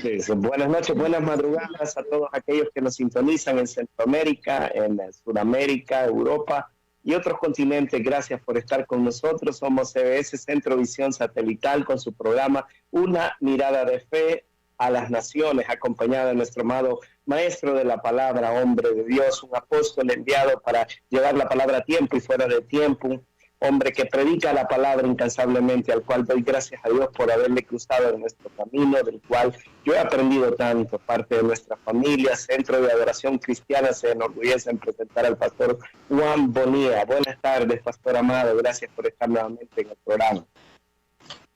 tardes, buenas noches, buenas madrugadas a todos aquellos que nos sintonizan en Centroamérica, en Sudamérica, Europa y otros continentes. Gracias por estar con nosotros. Somos CBS Centro Visión Satelital con su programa Una Mirada de Fe a las Naciones, acompañada de nuestro amado Maestro de la Palabra, hombre de Dios, un apóstol enviado para llevar la palabra a tiempo y fuera de tiempo, hombre que predica la palabra incansablemente, al cual doy gracias a Dios por haberle cruzado en nuestro camino, del cual yo he aprendido tanto. Parte de nuestra familia, Centro de Adoración Cristiana, se enorgullece en presentar al pastor Juan Bonilla. Buenas tardes, pastor amado, gracias por estar nuevamente en el programa.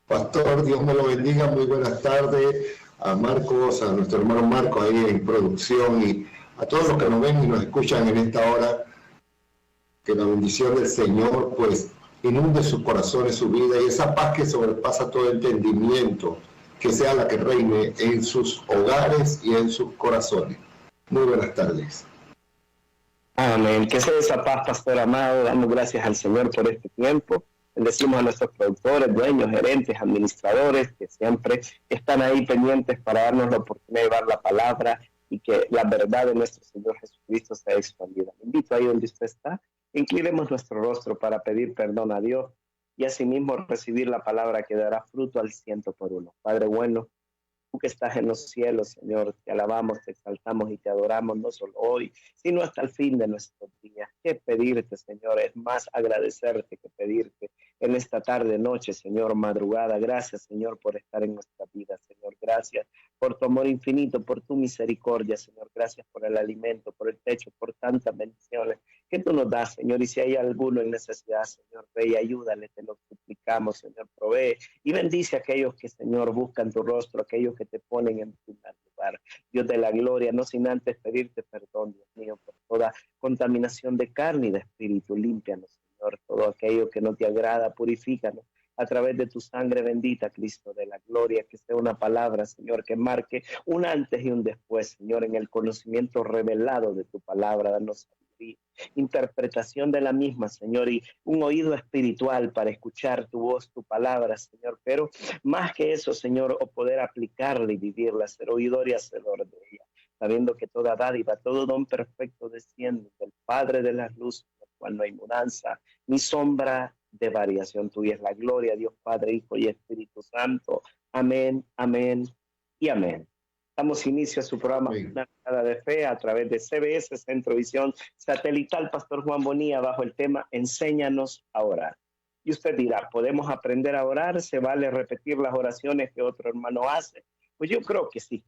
Pastor, Dios me lo bendiga, muy buenas tardes a Marcos, a nuestro hermano Marcos ahí en producción y a todos los que nos ven y nos escuchan en esta hora. Que la bendición del Señor pues inunde sus corazones, su vida, y esa paz que sobrepasa todo entendimiento, que sea la que reine en sus hogares y en sus corazones. Muy buenas tardes. Amén. Que sea esa paz, pastor amado. Damos gracias al Señor por este tiempo. Bendecimos a nuestros productores, dueños, gerentes, administradores, que siempre están ahí pendientes para darnos la oportunidad de llevar la palabra y que la verdad de nuestro Señor Jesucristo sea expandida. Le invito ahí donde usted está. Inclinemos nuestro rostro para pedir perdón a Dios y asimismo recibir la palabra que dará fruto al 100%. Padre bueno, tú que estás en los cielos, Señor, te alabamos, te exaltamos y te adoramos no solo hoy, sino hasta el fin de nuestros días. ¿Qué pedirte, Señor? Es más agradecerte que pedirte en esta tarde, noche, Señor, madrugada. Gracias, Señor, por estar en nuestra vida, Señor. Gracias por tu amor infinito, por tu misericordia, Señor. Gracias por el alimento, por el techo, por tantas bendiciones que tú nos das, Señor. Y si hay alguno en necesidad, Señor, ve y ayúdale, te lo suplicamos, Señor. Provee y bendice a aquellos que, Señor, buscan tu rostro, aquellos que te ponen en primer lugar. Dios de la gloria, no sin antes pedirte perdón, Dios mío, por toda contaminación de carne y de espíritu. Límpianos, Señor, todo aquello que no te agrada, purifícanos a través de tu sangre bendita, Cristo de la gloria, que sea una palabra, Señor, que marque un antes y un después, Señor, en el conocimiento revelado de tu palabra. Danos interpretación de la misma, Señor, y un oído espiritual para escuchar tu voz, tu palabra, Señor, pero más que eso, Señor, o poder aplicarla y vivirla, ser oidor y hacedor de ella, sabiendo que toda dádiva, todo don perfecto desciende del Padre de las luces, del cual no hay mudanza ni sombra de variación. Tuya es la gloria, Dios Padre, Hijo y Espíritu Santo. Amén, amén y amén. Damos inicio a su programa Una Mirada de Fe a través de CBS Centro Visión Satelital. Pastor Juan Bonilla, bajo el tema Enséñanos a orar. Y usted dirá, ¿podemos aprender a orar? ¿Se vale repetir las oraciones que otro hermano hace? Pues yo creo que sí.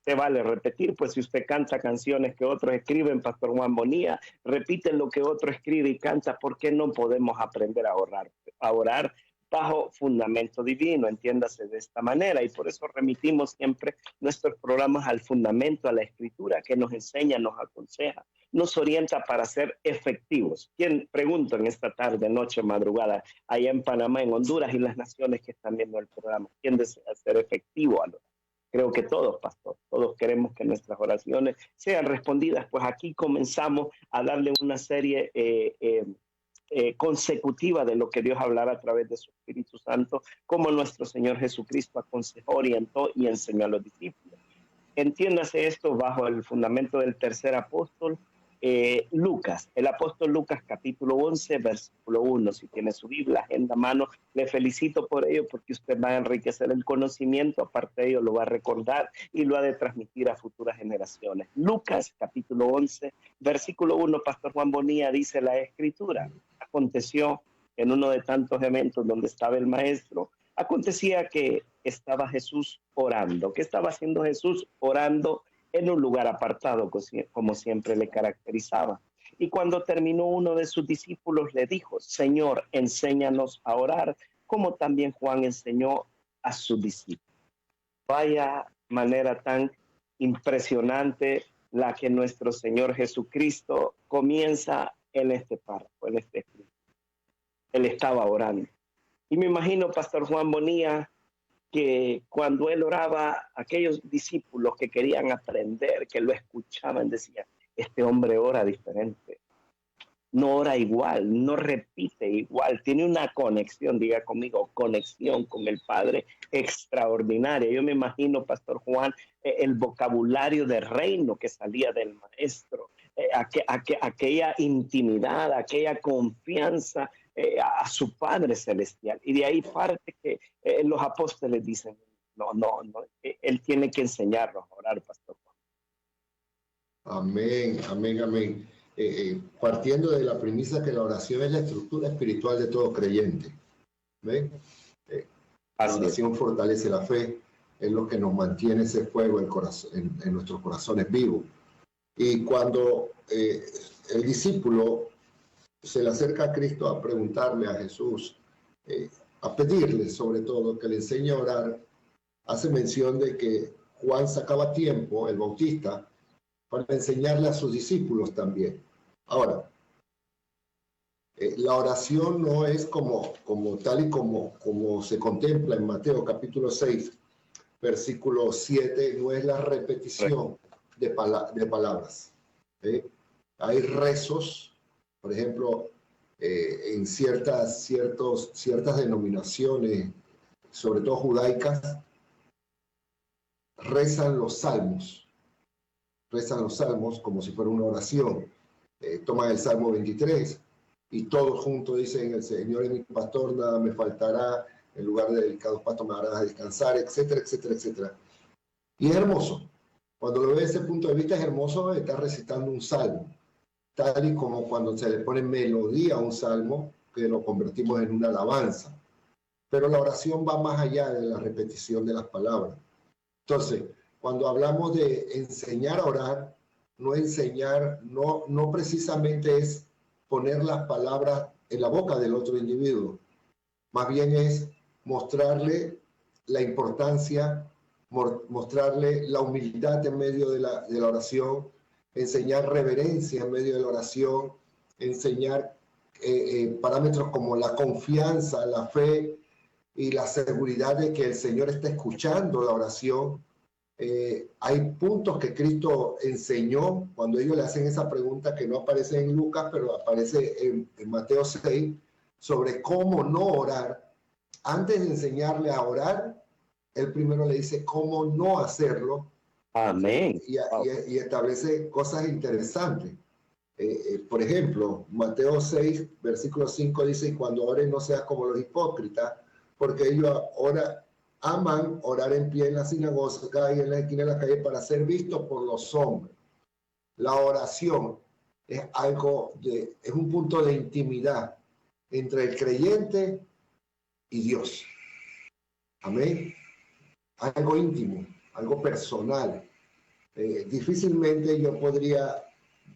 Se vale repetir, pues si usted canta canciones que otros escriben, Pastor Juan Bonilla, repite lo que otro escribe y canta. ¿Por qué no podemos aprender a orar? A orar bajo fundamento divino, entiéndase de esta manera, y por eso remitimos siempre nuestros programas al fundamento, a la escritura que nos enseña, nos aconseja, nos orienta para ser efectivos. ¿Quién, pregunto en esta tarde, noche, madrugada, allá en Panamá, en Honduras y las naciones que están viendo el programa, quién desea ser efectivo al orar? Creo que todos, pastor, todos queremos que nuestras oraciones sean respondidas, pues aquí comenzamos a darle una serie consecutiva de lo que Dios hablara a través de su Espíritu Santo, como nuestro Señor Jesucristo aconsejó, orientó y enseñó a los discípulos. Entiéndase esto bajo el fundamento del tercer apóstol, Lucas, el apóstol Lucas capítulo 11, versículo 1. Si tiene su Biblia, agenda a mano, le felicito por ello porque usted va a enriquecer el conocimiento, aparte de ello lo va a recordar y lo ha de transmitir a futuras generaciones. Lucas capítulo 11, versículo 1, Pastor Juan Bonilla, dice la Escritura: aconteció en uno de tantos eventos donde estaba el maestro, acontecía que estaba Jesús orando. ¿Qué estaba haciendo Jesús? Orando en un lugar apartado, como siempre le caracterizaba. Y cuando terminó, uno de sus discípulos le dijo: Señor, enséñanos a orar, como también Juan enseñó a sus discípulos. Vaya manera tan impresionante la que nuestro Señor Jesucristo comienza en este párrafo, en este escrito. Él estaba orando. Y me imagino, Pastor Juan Bonilla, que cuando él oraba, aquellos discípulos que querían aprender, que lo escuchaban, decían: este hombre ora diferente. no ora igual, no repite igual, tiene una conexión, diga conmigo, conexión con el Padre extraordinaria. Yo me imagino, Pastor Juan, el vocabulario de reino que salía del maestro, aquella intimidad, aquella confianza a su Padre celestial. Y de ahí parte que los apóstoles dicen, no, él tiene que enseñarnos a orar, Pastor Juan. Amén, amén, amén. Partiendo de la premisa que la oración es la estructura espiritual de todo creyente. ¿Ven? La oración fortalece la fe, es lo que nos mantiene ese fuego en nuestros corazones vivos. Y cuando el discípulo se le acerca a Cristo a preguntarle a Jesús, a pedirle sobre todo que le enseñe a orar, hace mención de que Juan sacaba tiempo, el Bautista, para enseñarle a sus discípulos también. Ahora, la oración no es como tal y como se contempla en Mateo capítulo 6, versículo 7, no es la repetición de palabras. Hay rezos, por ejemplo, en ciertas denominaciones, sobre todo judaicas, rezan los salmos como si fuera una oración. Toman el Salmo 23 y todos juntos dicen: el Señor es mi pastor, nada me faltará, en lugar de delicados pastos me harás descansar, etcétera, etcétera, etcétera. Y es hermoso. Cuando lo ve desde ese punto de vista es hermoso estar recitando un salmo, tal y como cuando se le pone melodía a un salmo, que lo convertimos en una alabanza. Pero la oración va más allá de la repetición de las palabras. Entonces, cuando hablamos de enseñar a orar, no precisamente es poner las palabras en la boca del otro individuo, más bien es mostrarle la importancia, mostrarle la humildad en medio de la oración, enseñar reverencia en medio de la oración, enseñar parámetros como la confianza, la fe y la seguridad de que el Señor está escuchando la oración. Hay puntos que Cristo enseñó cuando ellos le hacen esa pregunta que no aparece en Lucas, pero aparece en Mateo 6, sobre cómo no orar. Antes de enseñarle a orar, él primero le dice cómo no hacerlo. Amén. Y establece cosas interesantes. Por ejemplo, Mateo 6, versículo 5 dice: y cuando ores no seas como los hipócritas, porque ellos aman orar en pie en la sinagoga y en la esquina de la calle para ser vistos por los hombres. La oración es un punto de intimidad entre el creyente y Dios. Amén. Algo íntimo, algo personal. Difícilmente yo podría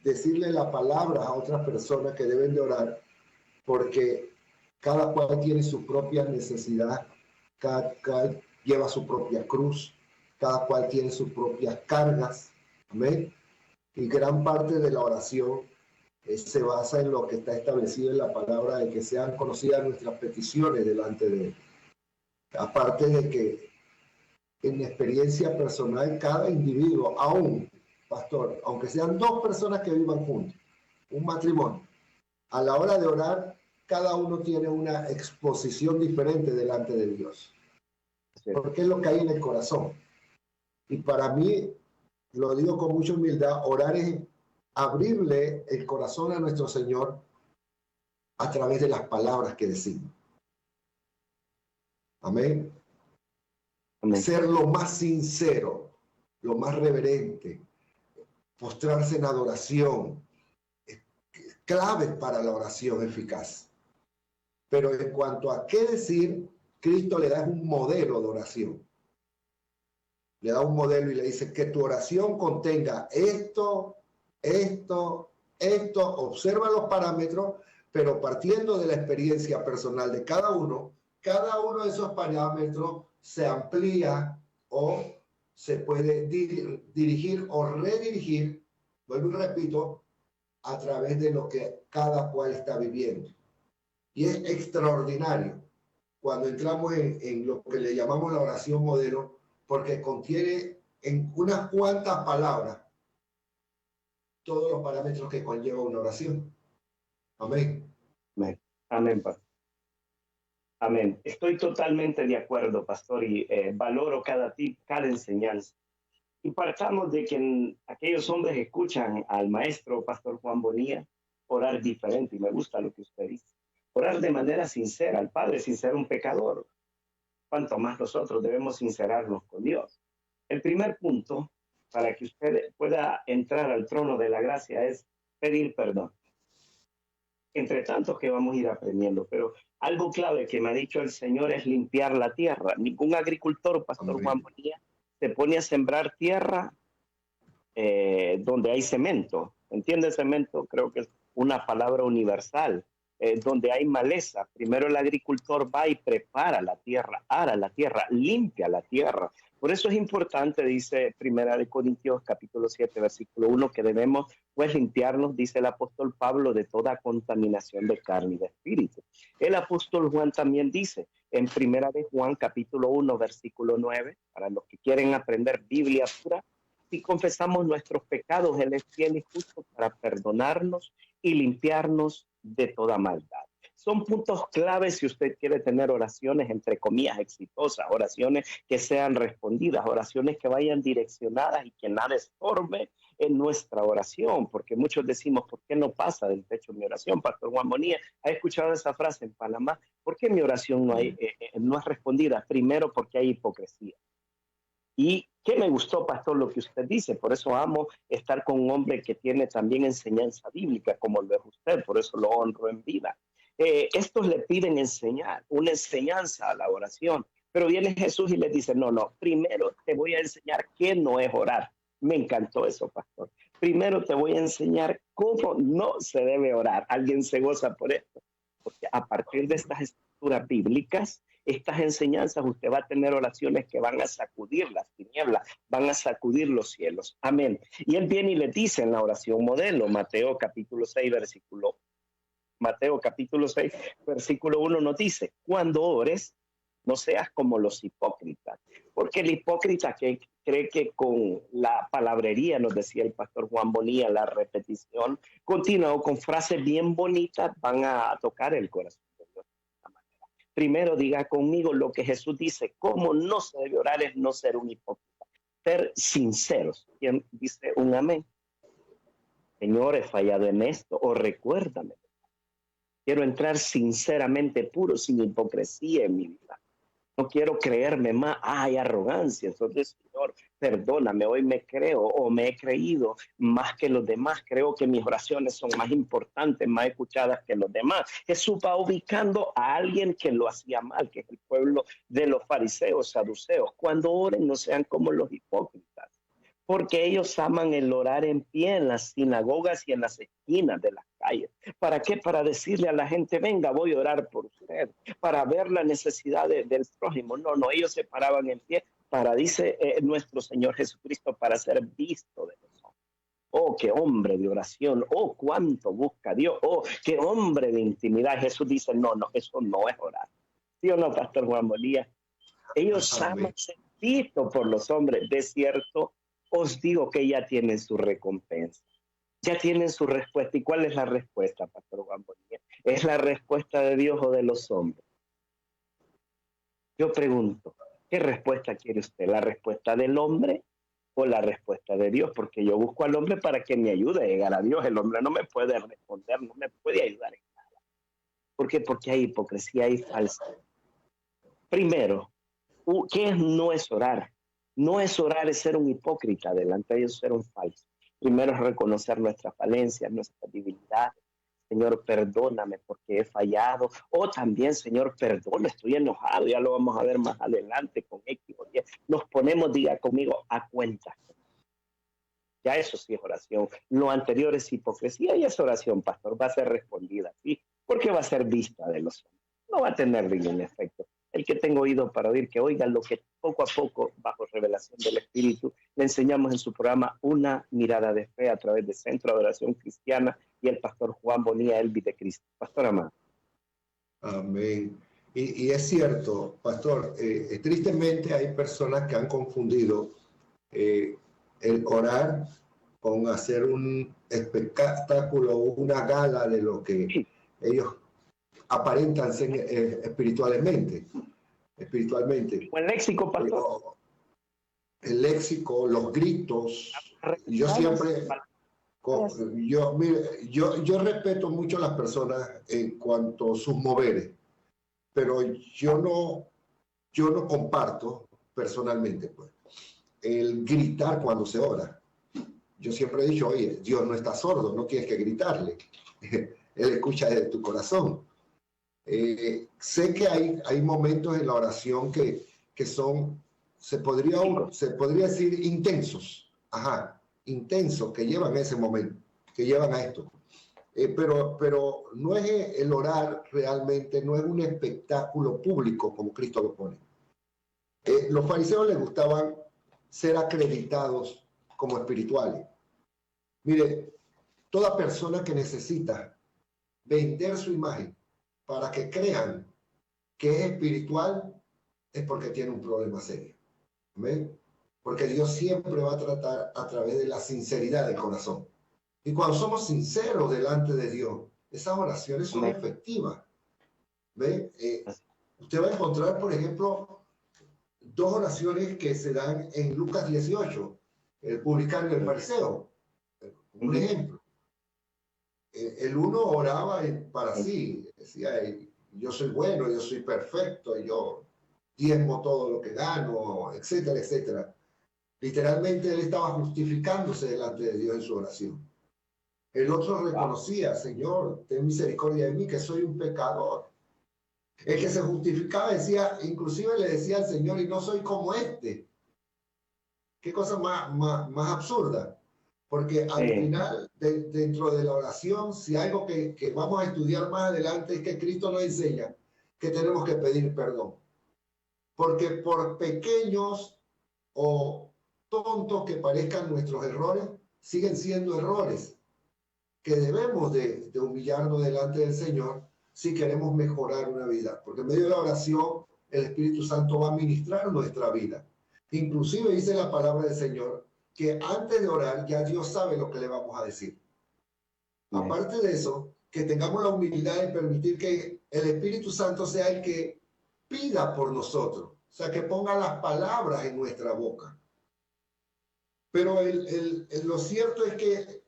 decirle la palabra a otras personas que deben de orar, porque cada cual tiene su propia necesidad, cada cual lleva su propia cruz, cada cual tiene sus propias cargas. Amén. Y gran parte de la oración se basa en lo que está establecido en la palabra, de que sean conocidas nuestras peticiones delante de Él. Aparte de que en experiencia personal, cada individuo, aún, pastor, aunque sean dos personas que vivan juntos, un matrimonio, a la hora de orar, cada uno tiene una exposición diferente delante de Dios. Porque es lo que hay en el corazón. Y para mí, lo digo con mucha humildad, orar es abrirle el corazón a nuestro Señor a través de las palabras que decimos. Amén. Amén. Ser lo más sincero, lo más reverente, postrarse en adoración, clave para la oración eficaz. Pero en cuanto a qué decir, Cristo le da un modelo de oración. Le da un modelo y le dice que tu oración contenga esto, observa los parámetros, pero partiendo de la experiencia personal de cada uno de esos parámetros se amplía o se puede dirigir o redirigir, vuelvo y repito, a través de lo que cada cual está viviendo. Y es extraordinario cuando entramos en lo que le llamamos la oración modelo, porque contiene en unas cuantas palabras todos los parámetros que conlleva una oración. Amén. Amén. Amén, pastor. Amén. Estoy totalmente de acuerdo, pastor, y valoro cada enseñanza. Y partamos de que aquellos hombres escuchan al maestro, pastor Juan Bonilla, orar diferente, y me gusta lo que usted dice. Orar de manera sincera al Padre sin ser un pecador. Cuanto más nosotros debemos sincerarnos con Dios. El primer punto para que usted pueda entrar al trono de la gracia es pedir perdón. Entre tanto que vamos a ir aprendiendo, pero algo clave que me ha dicho el Señor es limpiar la tierra. Ningún agricultor, pastor Amén. Juan Bonilla, se pone a sembrar tierra donde hay cemento. ¿Entiende cemento? Creo que es una palabra universal. Donde hay maleza, primero el agricultor va y prepara la tierra, ara la tierra, limpia la tierra. Por eso es importante, dice Primera de Corintios capítulo 7, versículo 1, que debemos pues limpiarnos, dice el apóstol Pablo, de toda contaminación de carne y de espíritu. El apóstol Juan también dice en Primera de Juan capítulo 1, versículo 9, para los que quieren aprender Biblia pura, si confesamos nuestros pecados, Él es fiel y justo para perdonarnos y limpiarnos de toda maldad. Son puntos claves si usted quiere tener oraciones, entre comillas, exitosas, oraciones que sean respondidas, oraciones que vayan direccionadas y que nada estorbe en nuestra oración, porque muchos decimos, ¿por qué no pasa del techo mi oración? Pastor Juan Bonilla, ¿ha escuchado esa frase en Panamá? ¿Por qué mi oración no es respondida? Primero, porque hay hipocresía. Y qué me gustó, pastor, lo que usted dice. Por eso amo estar con un hombre que tiene también enseñanza bíblica, como lo es usted. Por eso lo honro en vida. Estos le piden enseñar, una enseñanza a la oración. Pero viene Jesús y les dice, no, primero te voy a enseñar qué no es orar. Me encantó eso, pastor. Primero te voy a enseñar cómo no se debe orar. ¿Alguien se goza por esto? Porque a partir de estas escrituras bíblicas, estas enseñanzas, usted va a tener oraciones que van a sacudir las tinieblas, van a sacudir los cielos. Amén. Y él viene y le dice en la oración modelo, Mateo capítulo 6, versículo 1 nos dice, cuando ores, no seas como los hipócritas, porque el hipócrita que cree que con la palabrería, nos decía el pastor Juan Bonilla, la repetición continua o con frases bien bonitas van a tocar el corazón de Dios. Primero diga conmigo lo que Jesús dice, cómo no se debe orar es no ser un hipócrita, ser sinceros. ¿Quién dice un amén? Señor, he fallado en esto, o recuérdame. Quiero entrar sinceramente puro, sin hipocresía en mi vida. No quiero creerme más, hay arrogancia. Entonces, Señor, perdóname, hoy me creo o me he creído más que los demás. Creo que mis oraciones son más importantes, más escuchadas que los demás. Jesús va ubicando a alguien que lo hacía mal, que es el pueblo de los fariseos, saduceos. Cuando oren, no sean como los hipócritas, porque ellos aman el orar en pie en las sinagogas y en las esquinas de las calles. ¿Para qué? Para decirle a la gente, venga, voy a orar por usted, para ver la necesidad del prójimo. No, ellos se paraban en pie para, dice nuestro Señor Jesucristo, para ser visto de los hombres. Oh, qué hombre de oración, oh, cuánto busca Dios, oh, qué hombre de intimidad. Jesús dice, no, eso no es orar. ¿Sí o no, pastor Juan Bolívar? Ellos aman ser vistos por los hombres. De cierto, os digo que ya tienen su recompensa, ya tienen su respuesta. ¿Y cuál es la respuesta, pastor Juan Bonilla? ¿Es la respuesta de Dios o de los hombres? Yo pregunto, ¿qué respuesta quiere usted? ¿La respuesta del hombre o la respuesta de Dios? Porque yo busco al hombre para que me ayude a llegar a Dios. El hombre no me puede responder, no me puede ayudar en nada. ¿Por qué? Porque hay hipocresía, hay falsedad. Primero, ¿qué no es orar? No es orar, es ser un hipócrita delante de Dios, ser un falso. Primero es reconocer nuestras falencias, nuestras debilidades. Señor, perdóname porque he fallado. O también, Señor, perdona, estoy enojado. Ya lo vamos a ver más adelante con X o Y. Nos ponemos, diga conmigo, a cuenta. Ya eso sí es oración. Lo anterior es hipocresía y esa oración, pastor, va a ser respondida, ¿sí? Porque va a ser vista de los hombres. No va a tener ningún efecto. El que tenga oído para oír, que oiga lo que poco a poco, bajo revelación del Espíritu, le enseñamos en su programa Una Mirada de Fe a través de Centro de Adoración Cristiana y el pastor Juan Bonilla Elvi de Cristo. Pastor amado. Amén. Y es cierto, pastor, tristemente hay personas que han confundido el orar con hacer un espectáculo o una gala de lo que ellos aparentan ser espiritualmente. O el léxico, pastor. Pero el léxico, los gritos, yo siempre... Yo respeto mucho a las personas en cuanto a sus moveres, pero yo no comparto personalmente pues, el gritar cuando se ora. Yo siempre he dicho, oye, Dios no está sordo, no tienes que gritarle. Él escucha desde tu corazón. Sé que hay momentos en la oración que son, se podría decir, intensos. Ajá. Intensos que llevan a ese momento, que llevan a esto. Pero no es el orar realmente, no es un espectáculo público como Cristo lo pone. Los fariseos les gustaban ser acreditados como espirituales. Mire, toda persona que necesita vender su imagen para que crean que es espiritual es porque tiene un problema serio. ¿Amén? Porque Dios siempre va a tratar a través de la sinceridad del corazón. Y cuando somos sinceros delante de Dios, esas oraciones son efectivas. ¿Ve? Usted va a encontrar, por ejemplo, dos oraciones que se dan en Lucas 18, el publicano y el fariseo. Un ejemplo. El uno oraba para sí, decía, yo soy bueno, yo soy perfecto, yo diezmo todo lo que gano, etcétera, etcétera. Literalmente él estaba justificándose delante de Dios en su oración. El otro reconocía, Señor, ten misericordia de mí, que soy un pecador. El que se justificaba decía, inclusive le decía al Señor, y no soy como este. Qué cosa más absurda. Porque al final, dentro de la oración, si algo que vamos a estudiar más adelante es que Cristo nos enseña que tenemos que pedir perdón. Porque por pequeños o tontos que parezcan nuestros errores, siguen siendo errores que debemos de humillarnos delante del Señor si queremos mejorar una vida, porque en medio de la oración el Espíritu Santo va a ministrar nuestra vida. Inclusive dice la palabra del Señor que antes de orar ya Dios sabe lo que le vamos a decir. Aparte de eso, que tengamos la humildad de permitir que el Espíritu Santo sea el que pida por nosotros, o sea, que ponga las palabras en nuestra boca. Pero lo cierto es que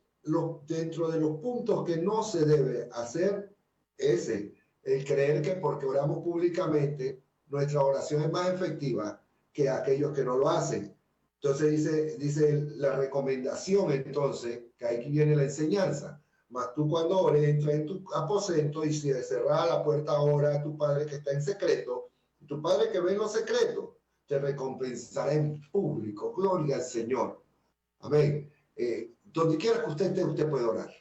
dentro de los puntos que no se debe hacer es el creer que porque oramos públicamente, nuestra oración es más efectiva que aquellos que no lo hacen. Entonces dice la recomendación, entonces, que aquí viene la enseñanza. Mas tú cuando ores, entra en tu aposento y si cerrada la puerta ora a tu Padre que está en secreto, tu Padre que ve en lo secreto, te recompensará en público. Gloria al Señor. Amén. Donde quiera que usted esté, usted puede orar.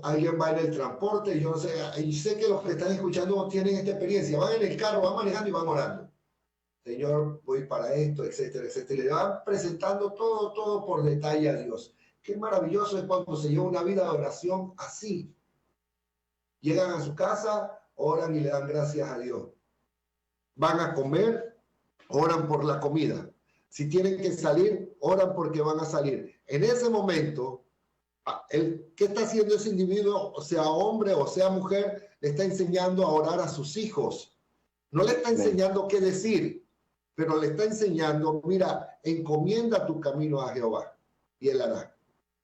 Alguien va en el transporte, yo no sé, y sé que los que están escuchando tienen esta experiencia. Van en el carro, van manejando y van orando. Señor, voy para esto, etcétera, etcétera. Y le van presentando todo por detalle a Dios. Qué maravilloso es cuando se lleva una vida de oración así. Llegan a su casa, oran y le dan gracias a Dios. Van a comer, oran por la comida. Si tienen que salir, oran porque van a salir. En ese momento, ¿qué está haciendo ese individuo, o sea hombre o sea mujer? Le está enseñando a orar a sus hijos. No le está enseñando qué decir, pero le está enseñando, mira, encomienda tu camino a Jehová y Él hará.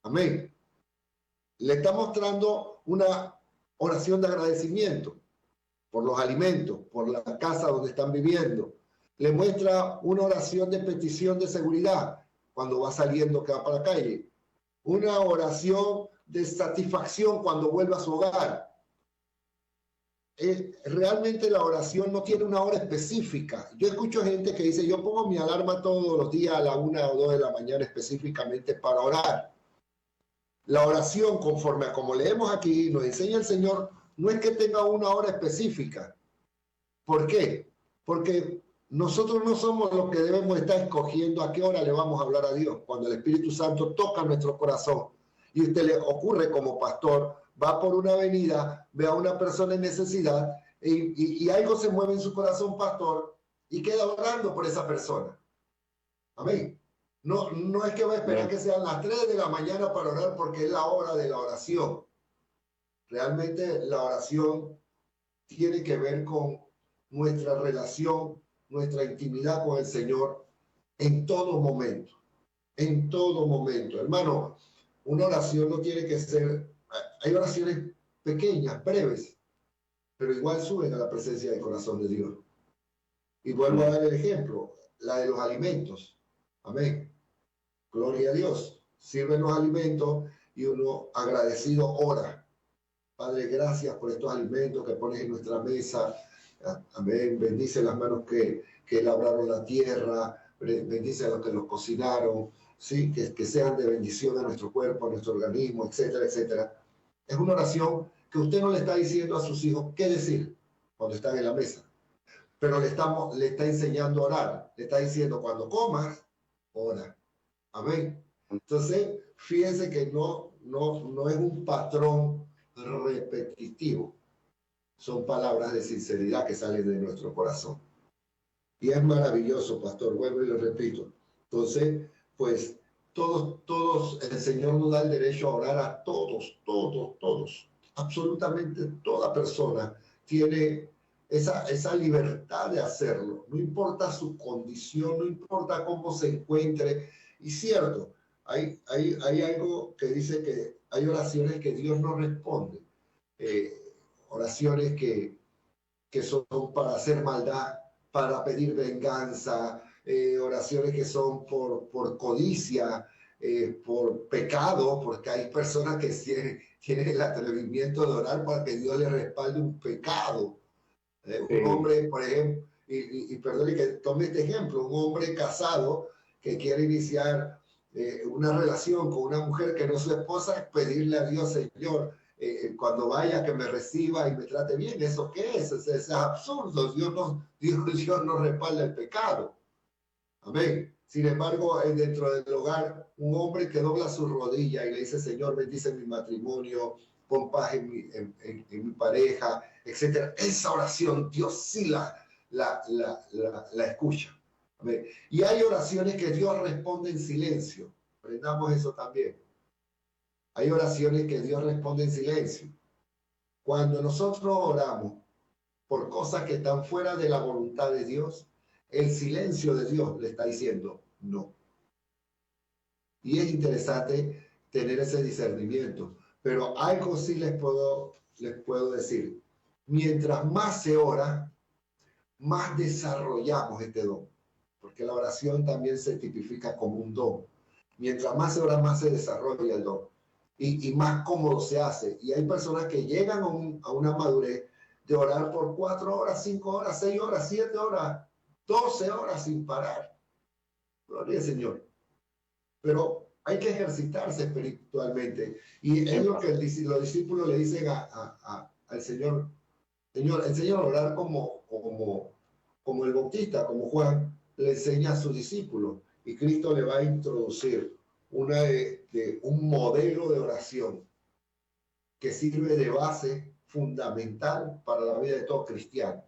Amén. Le está mostrando una oración de agradecimiento por los alimentos, por la casa donde están viviendo. Le muestra una oración de petición de seguridad cuando va saliendo, que va para la calle. Una oración de satisfacción cuando vuelve a su hogar. Realmente la oración no tiene una hora específica. Yo escucho gente que dice, yo pongo mi alarma todos los días a la 1 o 2 de la mañana específicamente para orar. La oración, conforme a como leemos aquí, nos enseña el Señor, no es que tenga una hora específica. ¿Por qué? Porque nosotros no somos los que debemos estar escogiendo a qué hora le vamos a hablar a Dios. Cuando el Espíritu Santo toca nuestro corazón y usted le ocurre como pastor, va por una avenida, ve a una persona en necesidad y algo se mueve en su corazón, pastor, y queda orando por esa persona. Amén. No es que va a esperar que sean las 3 de la mañana para orar porque es la hora de la oración. Realmente la oración tiene que ver con nuestra relación, nuestra intimidad con el Señor en todo momento. En todo momento. Hermano, una oración no tiene que ser... Hay oraciones pequeñas, breves, pero igual suben a la presencia del corazón de Dios. Y vuelvo a dar el ejemplo, la de los alimentos. Amén. Gloria a Dios. Sirven los alimentos y uno agradecido ora. Padre, gracias por estos alimentos que pones en nuestra mesa. Amén. Bendice las manos que labraron la tierra. Bendice a los que los cocinaron. ¿Sí? Que sean de bendición a nuestro cuerpo, a nuestro organismo, etcétera, etcétera. Es una oración que usted no le está diciendo a sus hijos qué decir cuando están en la mesa, pero le está enseñando a orar. Le está diciendo, cuando comas, ora. Amén. Entonces, fíjense que no es un patrón repetitivo. Son palabras de sinceridad que salen de nuestro corazón. Y es maravilloso, pastor. Vuelvo y lo repito. Entonces, pues, todos, el Señor nos da el derecho a orar a todos. Absolutamente toda persona tiene esa libertad de hacerlo. No importa su condición, no importa cómo se encuentre. Y cierto, hay algo que dice que hay oraciones que Dios no responde. Oraciones que son para hacer maldad, para pedir venganza, oraciones que son por codicia, por pecado, porque hay personas que tienen el atrevimiento de orar para que Dios le respalde un pecado. Un hombre, por ejemplo, y perdón que tome este ejemplo, un hombre casado que quiere iniciar una relación con una mujer que no es su esposa, pedirle a Dios, Señor, cuando vaya que me reciba y me trate bien. ¿Eso qué es? Es absurdo. Dios no respalda el pecado. Amén. Sin embargo, dentro del hogar, un hombre que dobla su rodilla y le dice, Señor, bendice mi matrimonio, pon paz en mi pareja, etc. Esa oración Dios sí la escucha. Amén. Y hay oraciones que Dios responde en silencio. Aprendamos eso también. Hay oraciones que Dios responde en silencio. Cuando nosotros oramos por cosas que están fuera de la voluntad de Dios, el silencio de Dios le está diciendo no. Y es interesante tener ese discernimiento. Pero algo sí les puedo decir. Mientras más se ora, más desarrollamos este don. Porque la oración también se tipifica como un don. Mientras más se ora, más se desarrolla el don. Y más cómodo se hace. Y hay personas que llegan a una madurez de orar por 4 horas, 5 horas, 6 horas, 7 horas, 12 horas sin parar. Gloria al Señor. Pero hay que ejercitarse espiritualmente. Y es lo que los discípulos le dicen al Señor. Señor, enseña a orar como el Bautista, como Juan le enseña a sus discípulos. Y Cristo le va a introducir un modelo de oración que sirve de base fundamental para la vida de todo cristiano.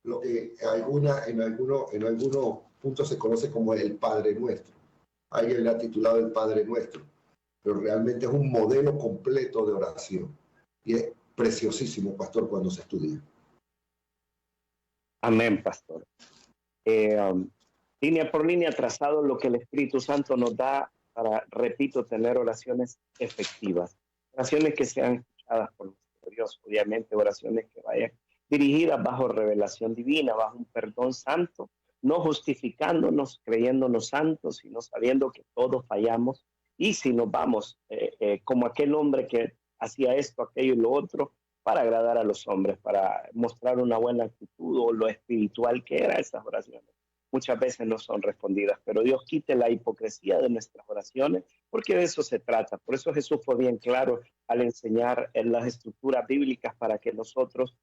Lo que en algunos puntos se conoce como el Padre Nuestro. Alguien le ha titulado el Padre Nuestro, pero realmente es un modelo completo de oración. Y es preciosísimo, pastor, cuando se estudia. Amén, pastor. Línea por línea trazado lo que el Espíritu Santo nos da para, repito, tener oraciones efectivas. Oraciones que sean escuchadas por nuestro Dios, obviamente oraciones que vayan dirigidas bajo revelación divina, bajo un perdón santo, no justificándonos, creyéndonos santos, sino sabiendo que todos fallamos. Y si nos vamos como aquel hombre que hacía esto, aquello y lo otro, para agradar a los hombres, para mostrar una buena actitud o lo espiritual que era esas oraciones, muchas veces no son respondidas, pero Dios quite la hipocresía de nuestras oraciones, porque de eso se trata. Por eso Jesús fue bien claro al enseñar en las estructuras bíblicas para que nosotros,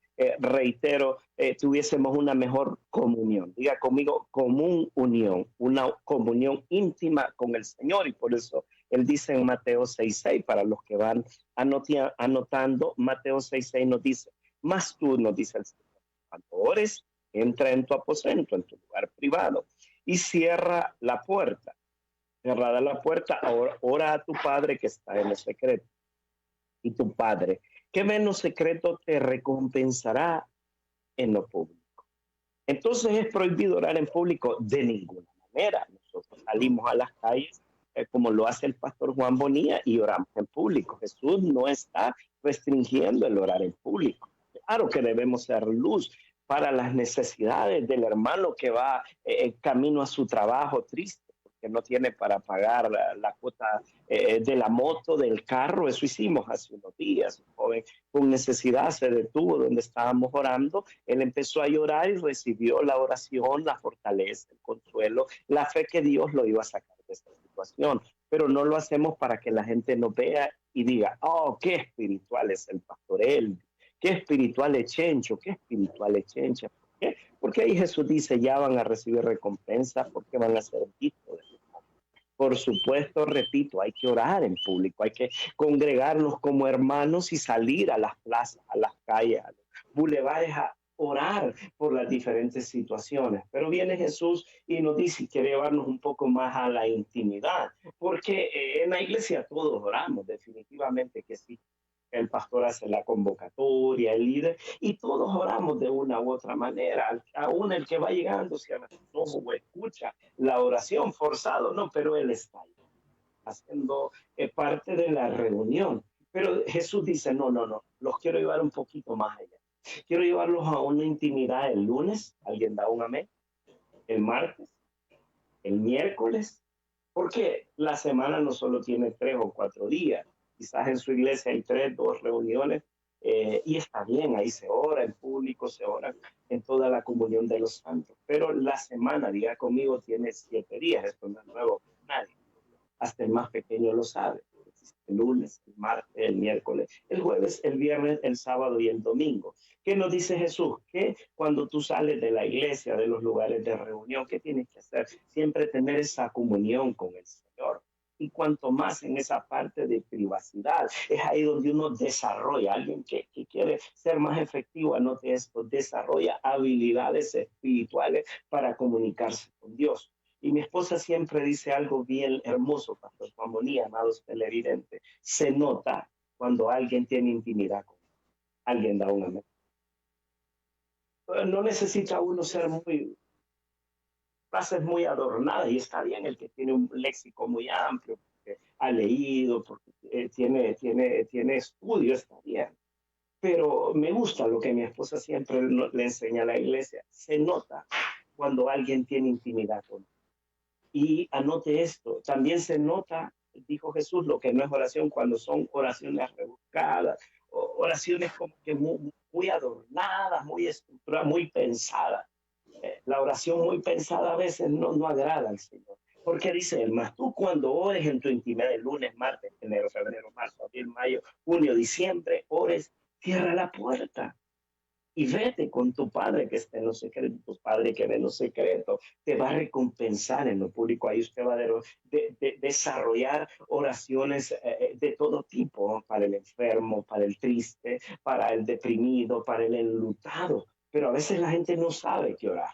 tuviésemos una mejor comunión. Diga conmigo, común unión, una comunión íntima con el Señor, y por eso Él dice en Mateo 6:6, para los que van anotando, Mateo 6:6 nos dice, más tú, nos dice el Señor, cuando ores, entra en tu aposento, en tu lugar privado, y cierra la puerta. Cerrada la puerta, ora a tu Padre que está en el secreto. Y tu Padre ¿Qué menos secreto te recompensará en lo público? Entonces es prohibido orar en público de ninguna manera. Nosotros salimos a las calles como lo hace el pastor Juan Bonilla y oramos en público. Jesús no está restringiendo el orar en público. Claro que debemos ser luz para las necesidades del hermano que va camino a su trabajo triste, porque no tiene para pagar la cuota de la moto, del carro. Eso hicimos hace unos días. Un joven con necesidad se detuvo donde estábamos orando. Él empezó a llorar y recibió la oración, la fortaleza, el consuelo, la fe que Dios lo iba a sacar de esta situación. Pero no lo hacemos para que la gente nos vea y diga, oh, qué espiritual es el pastor él, qué espiritual es Chencho, qué espiritual es Chencha. ¿Por qué? Porque ahí Jesús dice, ya van a recibir recompensa porque van a ser vistos. Por supuesto, repito, hay que orar en público, hay que congregarnos como hermanos y salir a las plazas, a las calles, a los bulevares a orar por las diferentes situaciones. Pero viene Jesús y nos dice que quiere llevarnos un poco más a la intimidad, porque en la iglesia todos oramos, definitivamente que sí. El pastor hace la convocatoria, el líder, y todos oramos de una u otra manera. Aún el que va llegando, si a veces no escucha la oración forzado, no, pero él está ahí, haciendo parte de la reunión. Pero Jesús dice, no, no, no, los quiero llevar un poquito más allá. Quiero llevarlos a una intimidad el lunes, alguien da un amén, el martes, el miércoles, porque la semana no solo tiene 3 o 4 días, quizás en su iglesia hay 3, 2 reuniones, y está bien, ahí se ora en público, se ora en toda la comunión de los santos, pero la semana, diga conmigo, tiene 7 días, esto no es nuevo para nadie, hasta el más pequeño lo sabe. El lunes, el martes, el miércoles, el jueves, el viernes, el sábado y el domingo. ¿Qué nos dice Jesús? Que cuando tú sales de la iglesia, de los lugares de reunión, ¿qué tienes que hacer? Siempre tener esa comunión con el Señor. Y cuanto más en esa parte de privacidad, es ahí donde uno desarrolla, alguien que quiere ser más efectivo, anote esto, desarrolla habilidades espirituales para comunicarse con Dios. Y mi esposa siempre dice algo bien hermoso, Pastor Juan Bonilla, amados televidentes. Se nota cuando alguien tiene intimidad con alguien, da un amén. No necesita uno ser frases muy adornadas, y está bien el que tiene un léxico muy amplio, porque ha leído, porque tiene estudio, está bien. Pero me gusta lo que mi esposa siempre le enseña a la iglesia. Se nota cuando alguien tiene intimidad con él. Y anote esto, también se nota, dijo Jesús, lo que no es oración cuando son oraciones rebuscadas, oraciones como que muy adornadas, muy estructuradas, muy pensadas. La oración muy pensada a veces no agrada al Señor. Porque dice él, más tú cuando ores en tu intimidad, el lunes, martes, enero, febrero, marzo, abril, mayo, junio, diciembre, ores, cierra la puerta y vete con tu padre que está en lo secreto, tu padre que ve en lo secreto, te va a recompensar en lo público. Ahí usted va a desarrollar oraciones de todo tipo, para el enfermo, para el triste, para el deprimido, para el enlutado. Pero a veces la gente no sabe qué orar.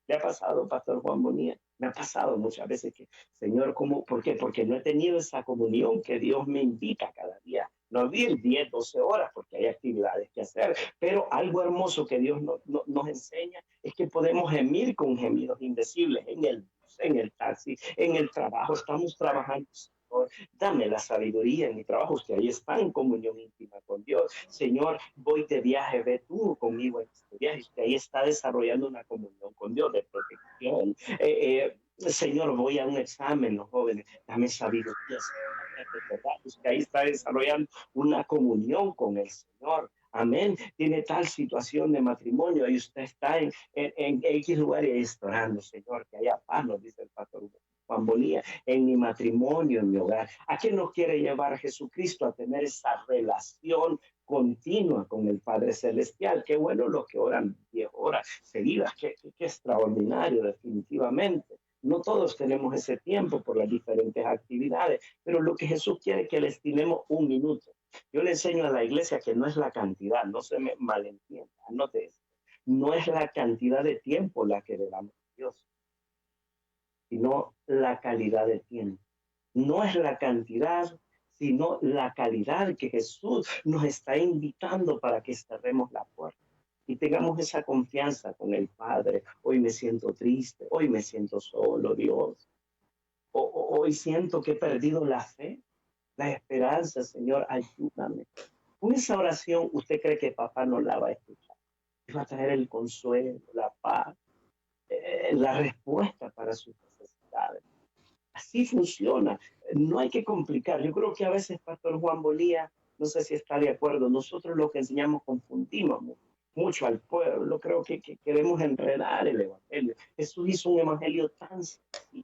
¿Le ha pasado, Pastor Juan Bonilla? Me ha pasado muchas veces que, Señor, ¿cómo? ¿Por qué? Porque no he tenido esa comunión que Dios me invita cada día. No 10, 12 horas, porque hay actividades que hacer, pero algo hermoso que Dios nos enseña es que podemos gemir con gemidos indecibles en el bus, en el taxi, en el trabajo. Estamos trabajando. Señor, dame la sabiduría en mi trabajo. Usted ahí está en comunión íntima con Dios. Señor, voy de viaje, ve tú conmigo en este viaje. Usted ahí está desarrollando una comunión con Dios de protección. Señor, voy a un examen, los jóvenes, dame sabiduría, ¿verdad? Usted ahí está desarrollando una comunión con el Señor. Amén. Tiene tal situación de matrimonio y usted está en X lugar y está orando, Señor, que haya paz, nos dice el pastor Juan Bonilla, en mi matrimonio, en mi hogar. ¿A qué nos quiere llevar Jesucristo? A tener esa relación continua con el Padre Celestial. Qué bueno los que oran 10 horas seguidas, qué extraordinario, definitivamente. No todos tenemos ese tiempo por las diferentes actividades, pero lo que Jesús quiere es que le estimemos 1 minuto. Yo le enseño a la iglesia que no es la cantidad, no se me malentienda, anote esto. No es la cantidad de tiempo la que le damos a Dios, sino la calidad de tiempo. No es la cantidad, sino la calidad que Jesús nos está invitando para que cerremos la puerta y tengamos esa confianza con el Padre. Hoy me siento triste, hoy me siento solo, Dios. Hoy siento que he perdido la fe, la esperanza, Señor, ayúdame. Con esa oración, ¿usted cree que papá no la va a escuchar? Va a traer el consuelo, la paz, la respuesta para sus necesidades. Así funciona. No hay que complicar. Yo creo que a veces, Pastor Juan Bolía, no sé si está de acuerdo, nosotros lo que enseñamos confundimos mucho al pueblo. Creo que queremos enredar el evangelio. Jesús hizo un evangelio tan sencillo.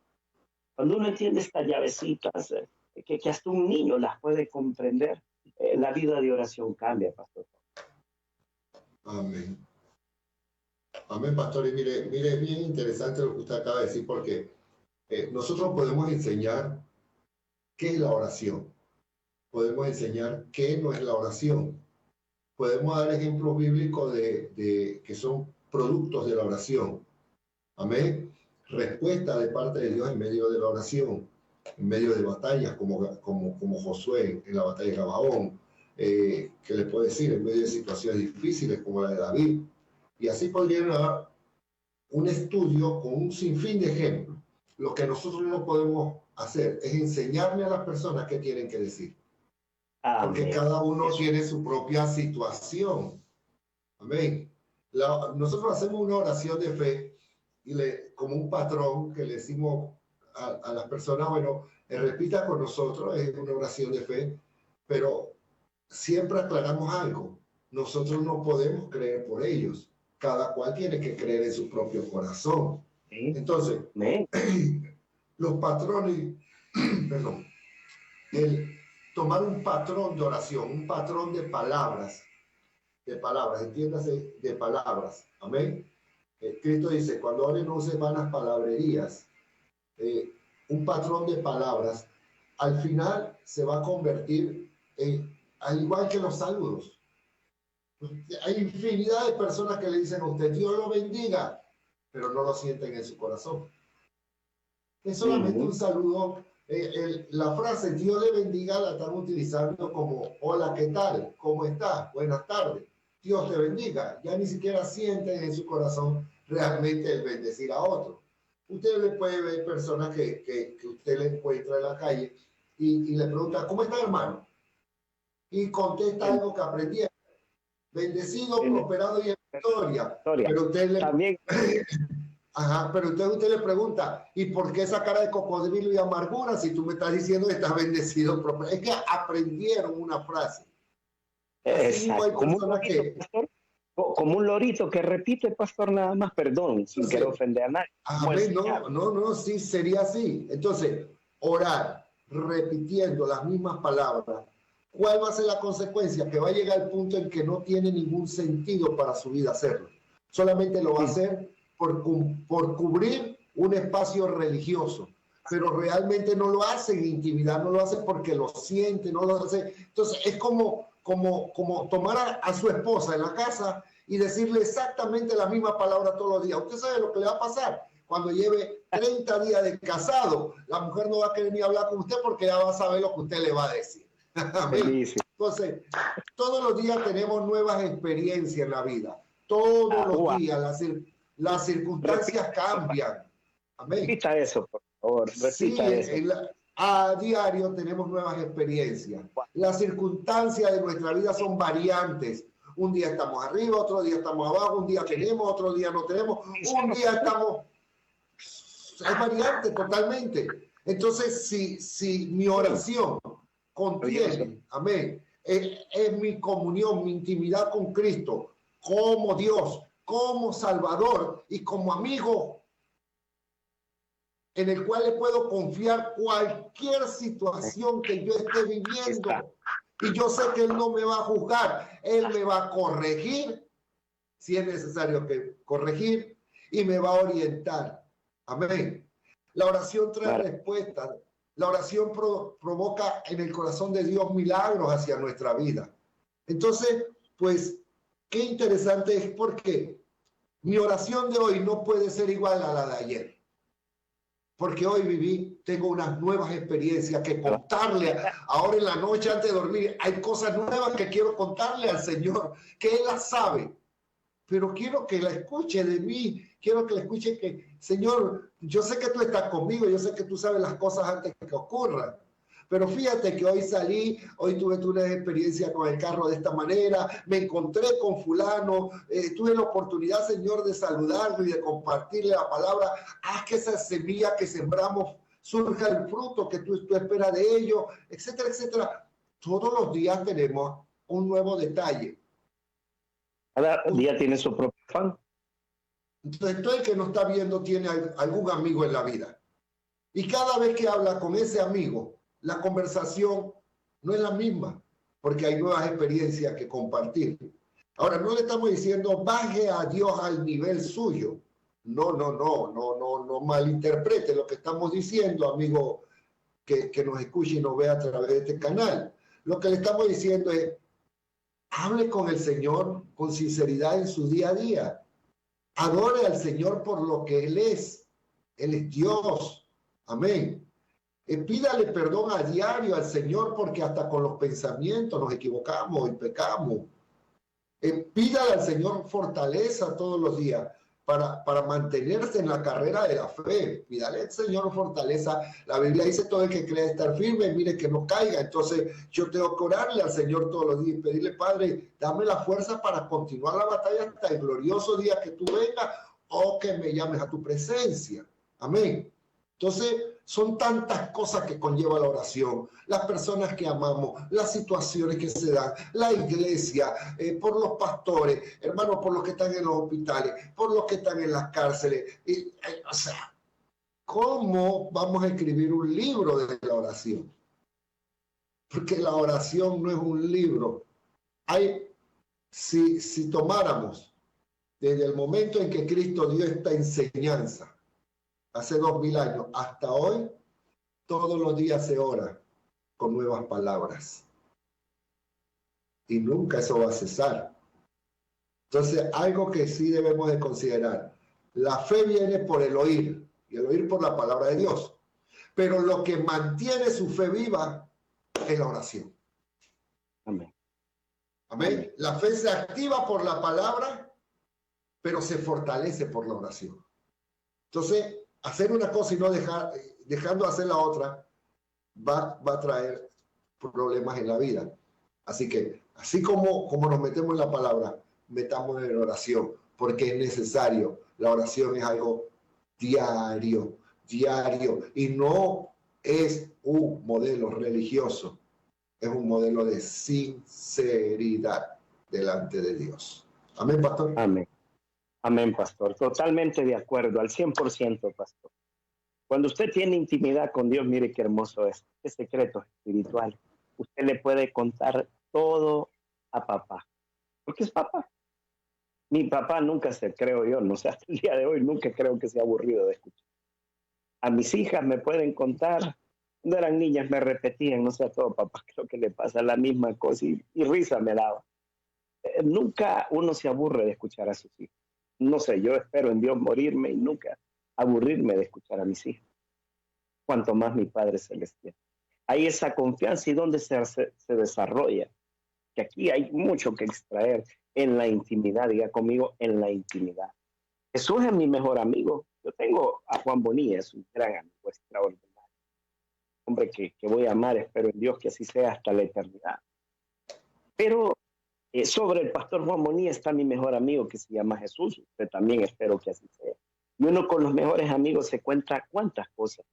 Cuando uno entiende estas llavecitas, que hasta un niño las puede comprender, la vida de oración cambia, Pastor. Amén. Amén, pastor. Y mire, bien interesante lo que usted acaba de decir, porque nosotros podemos enseñar qué es la oración. Podemos enseñar qué no es la oración. Podemos dar ejemplos bíblicos de que son productos de la oración. Amén. Respuesta de parte de Dios en medio de la oración, en medio de batallas como Josué en la batalla de Gabaón, que le puedo decir, en medio de situaciones difíciles como la de David. Y así podrían dar un estudio con un sinfín de ejemplos. Lo que nosotros no podemos hacer es enseñarle a las personas qué tienen que decir. Porque cada uno tiene su propia situación. Amén. Nosotros hacemos una oración de fe y como un patrón que le decimos a las personas, bueno, repita con nosotros, es una oración de fe, pero siempre aclaramos algo. Nosotros no podemos creer por ellos. Cada cual tiene que creer en su propio corazón. Entonces, los patrones, perdón, tomar un patrón de oración, un patrón de palabras, entiéndase, de palabras. Amén. Cristo dice, cuando oren no se van las palabrerías. Un patrón de palabras, al final se va a convertir al igual que los saludos. Hay infinidad de personas que le dicen a usted, Dios lo bendiga, pero no lo sienten en su corazón. Es solamente un saludo. La frase Dios le bendiga la están utilizando como hola, ¿qué tal? ¿Cómo estás? Buenas tardes. Dios te bendiga. Ya ni siquiera sienten en su corazón realmente el bendecir a otro. Usted le puede ver personas que usted le encuentra en la calle y le pregunta, ¿cómo está, hermano? Y contesta algo que aprendí. Bendecido, prosperado y en victoria. Pero usted le... También. Ajá, pero entonces usted le pregunta, ¿y por qué esa cara de cocodrilo y amargura si tú me estás diciendo que estás bendecido? Es que aprendieron una frase. Exacto. Como un lorito que repite, pastor, nada más, perdón, sin querer ofender a nadie. No, sí, sería así. Entonces, orar, repitiendo las mismas palabras, ¿cuál va a ser la consecuencia? Que va a llegar al punto en que no tiene ningún sentido para su vida hacerlo. Solamente lo va a hacer por cubrir un espacio religioso, pero realmente no lo hace en intimidad, no lo hace porque lo siente, no lo hace. Entonces es como tomar a su esposa en la casa y decirle exactamente la misma palabra todos los días. Usted sabe lo que le va a pasar cuando lleve 30 días de casado. La mujer no va a querer ni hablar con usted porque ya va a saber lo que usted le va a decir. Entonces, todos los días tenemos nuevas experiencias en la vida. Todos los días las circunstancias cambian. Amén. Repita eso, por favor. Repita eso. A diario tenemos nuevas experiencias. Las circunstancias de nuestra vida son variantes. Un día estamos arriba, otro día estamos abajo, un día tenemos, otro día no tenemos, un día estamos... Es variante totalmente. Entonces, si mi oración contiene, amén, es mi comunión, mi intimidad con Cristo, como Dios, como Salvador y como amigo, en el cual le puedo confiar cualquier situación que yo esté viviendo. Y yo sé que Él no me va a juzgar, Él me va a corregir, si es necesario que corregir, y me va a orientar. Amén. La oración trae respuestas. La oración provoca en el corazón de Dios milagros hacia nuestra vida. Entonces, pues, qué interesante es porque mi oración de hoy no puede ser igual a la de ayer. porque hoy tengo unas nuevas experiencias que contarle. Ahora en la noche antes de dormir hay cosas nuevas que quiero contarle al Señor, que Él las sabe, pero quiero que la escuche de mí, quiero que la escuche que, Señor, yo sé que tú estás conmigo, yo sé que tú sabes las cosas antes que ocurran. Pero fíjate que hoy tuve una experiencia con el carro de esta manera, me encontré con fulano, tuve la oportunidad, Señor, de saludarlo y de compartirle la palabra. Haz que esa semilla que sembramos surja el fruto que tú esperas de ello, etcétera, etcétera. Todos los días tenemos un nuevo detalle. Cada día tiene su propio fan. Entonces, todo el que nos está viendo tiene algún amigo en la vida. Y cada vez que habla con ese amigo, la conversación no es la misma, porque hay nuevas experiencias que compartir. Ahora, no le estamos diciendo baje a Dios al nivel suyo. No malinterprete lo que estamos diciendo, amigo que nos escuche y nos vea a través de este canal. Lo que le estamos diciendo es, hable con el Señor con sinceridad en su día a día. Adore al Señor por lo que Él es. Él es Dios. Amén. Pídale perdón a diario al Señor porque hasta con los pensamientos nos equivocamos y pecamos. Pídale al Señor fortaleza todos los días para mantenerse en la carrera de la fe. Pídale al Señor fortaleza. La Biblia dice todo el que cree estar firme, mire que no caiga. Entonces yo tengo que orarle al Señor todos los días y pedirle, Padre, dame la fuerza para continuar la batalla hasta el glorioso día que tú vengas o que me llames a tu presencia. Amén. Entonces, son tantas cosas que conlleva la oración, las personas que amamos, las situaciones que se dan, la iglesia, por los pastores, hermanos, por los que están en los hospitales, por los que están en las cárceles. O sea, ¿cómo vamos a escribir un libro de la oración? Porque la oración no es un libro. Si tomáramos desde el momento en que Cristo dio esta enseñanza, hace 2000 años, hasta hoy, todos los días se ora con nuevas palabras. Y nunca eso va a cesar. Entonces, algo que sí debemos de considerar. La fe viene por el oír, y el oír por la palabra de Dios. Pero lo que mantiene su fe viva es la oración. Amén. Amén. La fe se activa por la palabra, pero se fortalece por la oración. Entonces, hacer una cosa y no dejando de hacer la otra va a traer problemas en la vida. Así que, así como nos metemos en la palabra, metamos en la oración, porque es necesario. La oración es algo diario, y no es un modelo religioso, es un modelo de sinceridad delante de Dios. Amén, pastor. Amén. Amén, pastor. Totalmente de acuerdo, al 100%, pastor. Cuando usted tiene intimidad con Dios, mire qué hermoso es. Es secreto espiritual. Usted le puede contar todo a papá, porque es papá. Mi papá nunca creo yo, no sé, hasta el día de hoy nunca creo que sea aburrido de escuchar. A mis hijas me pueden contar, cuando eran niñas me repetían, no sé, a todo papá creo que le pasa la misma cosa y risa me daba. Nunca uno se aburre de escuchar a sus hijos. No sé, yo espero en Dios morirme y nunca aburrirme de escuchar a mis hijos. Cuanto más mi Padre Celestial. Hay esa confianza y donde se desarrolla. Que aquí hay mucho que extraer en la intimidad. Diga conmigo, en la intimidad. Jesús es mi mejor amigo. Yo tengo a Juan Bonilla, es un gran amigo, extraordinario. Hombre que voy a amar, espero en Dios que así sea hasta la eternidad. Pero sobre el pastor Juan Bonilla está mi mejor amigo que se llama Jesús. Usted también espero que así sea. Y uno con los mejores amigos se cuenta cuántas cosas.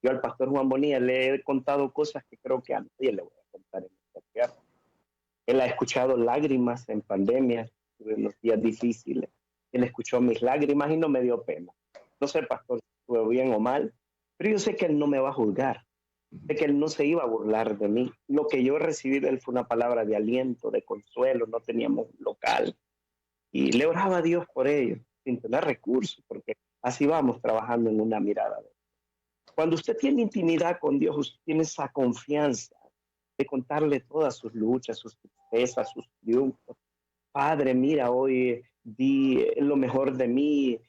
Yo al pastor Juan Bonilla le he contado cosas que creo que a nadie le voy a contar en esta tierra. Él ha escuchado lágrimas en pandemia, tuve unos días difíciles. Él escuchó mis lágrimas y no me dio pena. No sé, pastor, si estuve bien o mal, pero yo sé que él no me va a juzgar. Sé que él no se iba a burlar de mí. Lo que yo recibí de él fue una palabra de aliento, de consuelo. No teníamos un local. Y le oraba a Dios por ello, sin tener recursos, porque así vamos trabajando en una mirada. Cuando usted tiene intimidad con Dios, usted tiene esa confianza de contarle todas sus luchas, sus tristezas, sus triunfos. Padre, mira, hoy di lo mejor de mí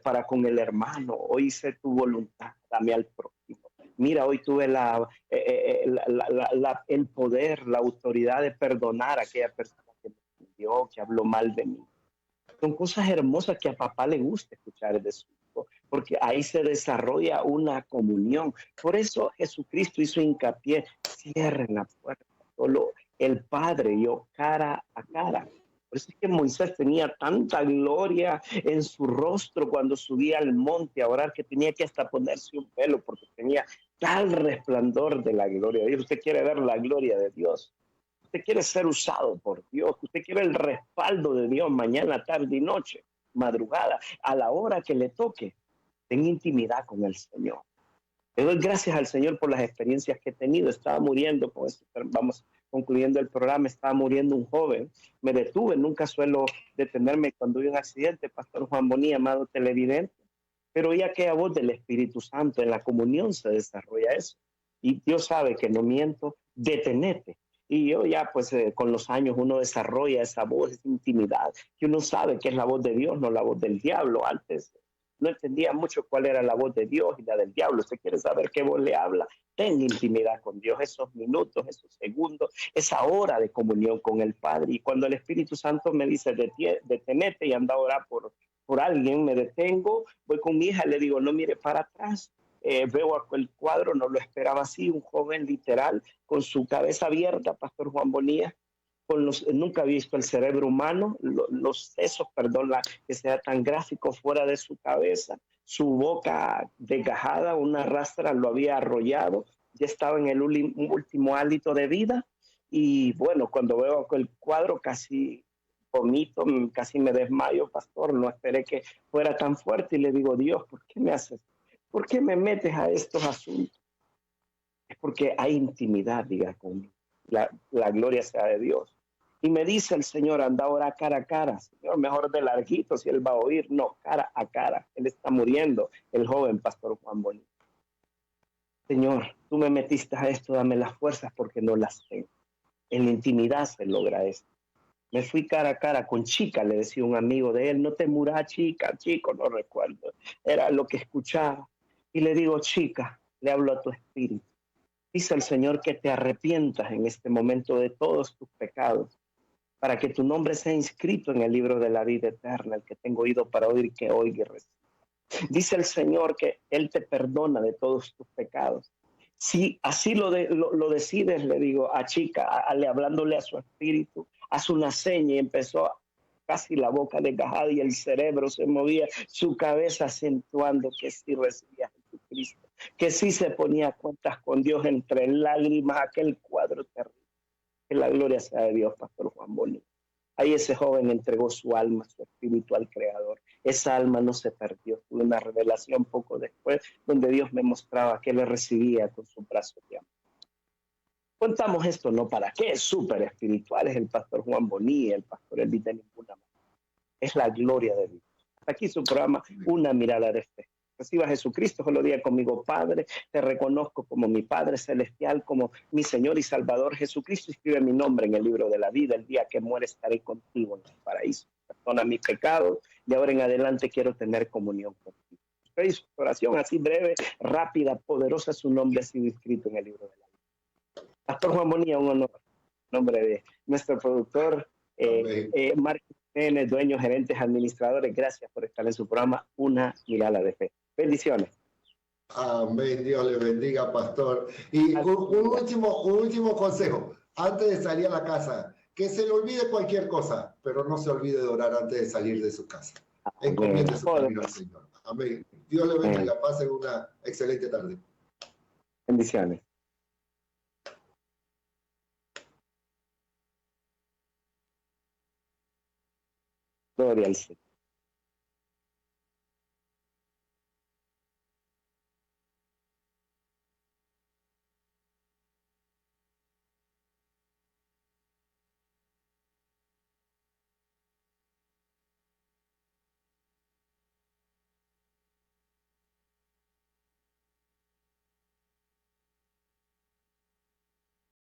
para con el hermano. Hoy hice tu voluntad. dame al prójimo. Mira, hoy tuve el poder, la autoridad de perdonar a aquella persona que me ofendió, que habló mal de mí. Son cosas hermosas que a papá le gusta escuchar de su hijo, porque ahí se desarrolla una comunión. Por eso Jesucristo hizo hincapié, cierren la puerta, solo el Padre y yo cara a cara. Por eso es que Moisés tenía tanta gloria en su rostro cuando subía al monte a orar, que tenía que hasta ponerse un velo porque tenía tal resplandor de la gloria de Dios. Usted quiere ver la gloria de Dios, usted quiere ser usado por Dios, usted quiere el respaldo de Dios mañana, tarde y noche, madrugada, a la hora que le toque, ten intimidad con el Señor. Le doy gracias al Señor por las experiencias que he tenido. Estaba muriendo, con esto vamos concluyendo el programa, estaba muriendo un joven. Me detuve, nunca suelo detenerme cuando hay un accidente, Pastor Juan Bonilla, amado televidente, pero ya que a voz del Espíritu Santo en la comunión se desarrolla eso. Y Dios sabe que no miento, detenete. Y yo ya, pues, con los años uno desarrolla esa voz, esa intimidad, que uno sabe que es la voz de Dios, no la voz del diablo. Antes no entendía mucho cuál era la voz de Dios y la del diablo. Usted quiere saber qué voz le habla, ten intimidad con Dios, esos minutos, esos segundos, esa hora de comunión con el Padre. Y cuando el Espíritu Santo me dice, detenete y anda a orar por alguien, me detengo, voy con mi hija, le digo, no mire para atrás. Veo el cuadro, no lo esperaba así, un joven literal, con su cabeza abierta, Pastor Juan Bonilla, nunca he visto el cerebro humano, los sesos, perdón, que sea tan gráfico fuera de su cabeza, su boca desgajada, una rastra lo había arrollado, ya estaba en el último hálito de vida. Y bueno, cuando veo el cuadro casi vomito, casi me desmayo, pastor, no esperé que fuera tan fuerte y le digo, Dios, ¿por qué me haces? ¿Por qué me metes a estos asuntos? Es porque hay intimidad, diga conmigo. La gloria sea de Dios. Y me dice el Señor, anda ahora cara a cara. Señor, mejor de larguito si él va a oír. No, cara a cara. Él está muriendo, el joven pastor Juan Bonito. Señor, tú me metiste a esto, dame las fuerzas porque no las tengo. En la intimidad se logra esto. Me fui cara a cara con Chica, le decía un amigo de él, no te muras, Chica, chico, no recuerdo. Era lo que escuchaba. Y le digo, Chica, le hablo a tu espíritu. Dice el Señor que te arrepientas en este momento de todos tus pecados, para que tu nombre sea inscrito en el libro de la vida eterna, el que tengo oído para oír, que oiga y reciba. Dice el Señor que Él te perdona de todos tus pecados. Si así lo decides, le digo a Chica, hablándole a su espíritu, hace una seña y empezó casi la boca desgajada y el cerebro se movía, su cabeza acentuando que sí recibía a Jesucristo, que sí se ponía cuentas con Dios entre lágrimas, aquel cuadro terrible. Que la gloria sea de Dios, Pastor Juan Bonito. Ahí ese joven entregó su alma, su espíritu al Creador. Esa alma no se perdió. Tuve una revelación poco después donde Dios me mostraba que le recibía con su brazo de amor. Contamos esto no para qué, es súper espiritual, es el Pastor Juan Bonilla, el Pastor Elvita ninguna más. Es la gloria de Dios. Hasta aquí su programa, Una Mirada de Fe. Reciba a Jesucristo, solo diga conmigo, Padre, te reconozco como mi Padre Celestial, como mi Señor y Salvador. Jesucristo, escribe mi nombre en el libro de la vida. El día que muere estaré contigo en el paraíso. Perdona mis pecados. De ahora en adelante quiero tener comunión contigo. Usted hizo su oración así breve, rápida, poderosa. Su nombre ha sido escrito en el libro de la vida. Pastor Juan Bonilla, un honor. En nombre de nuestro productor, Marcos Jiménez, dueños, gerentes, administradores, gracias por estar en su programa Una Mirada de Fe. Bendiciones. Amén, Dios le bendiga, pastor. Y un último consejo, antes de salir a la casa, que se le olvide cualquier cosa, pero no se olvide de orar antes de salir de su casa. Encomiende su camino al Señor. Amén. Dios le bendiga, pasen una excelente tarde. Bendiciones. Gloria al Señor.